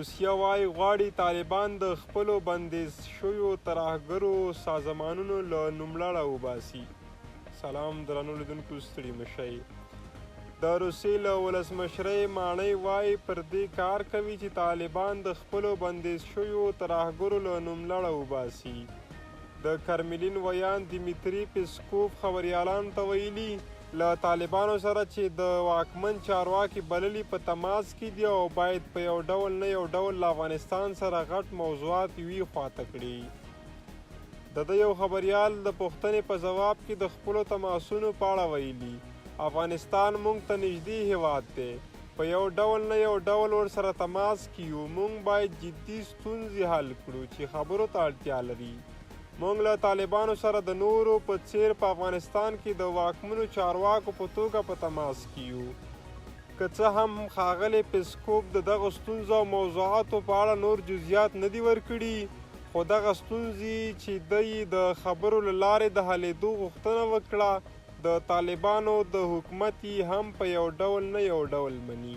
روسیه وایي غواړي طالبان د خپلو بندیز شویو ترهګرو سازمانونو له نوملړه وباسي. سلام درنو لیدونکو، ستړي مه شئ. د روسیې له ولسمشرۍ ماڼۍ وایي پر دې کار کوي چې طالبان د خپلو بندیز شویو ترهګرو له نوملړه وباسي. د کرملین ویان دیمیتري پیسکوف خبریالانو ته ویلي له طالبانو سره چې د واکمن چارواکي بللي په تماس کې دي او باید په یو ډول نه یو ډول له افغانستان سره غټ موضوعات یوې خواته کړي. د ده یو خبریال د پوښتنې په ځواب کې د خپلو تماسونو په اړه ویلي افغانستان موږ ته نږدې هیواد دی، په یو ډول نه یو ډول ورسره تماس کې یو. موږ باید جدي ستونزې حل کړو چې خبرو ته اړتیا لري. موږ له طالبانو سره د نورو په څیر په افغانستان کې د واکمنو چارواکو په توګه په تماس کې یو. که څه هم ښاغلی پیسکوف د دغو ستونزو او موضوعاتو په اړه نور جزئیات نه دي ورکړي، خو دغه ستونزې چې دی د خبرو له لارې د حلېدو غوښتنه وکړه، د طالبانو د حکومت یې هم په یو ډول نه یو ډول مني.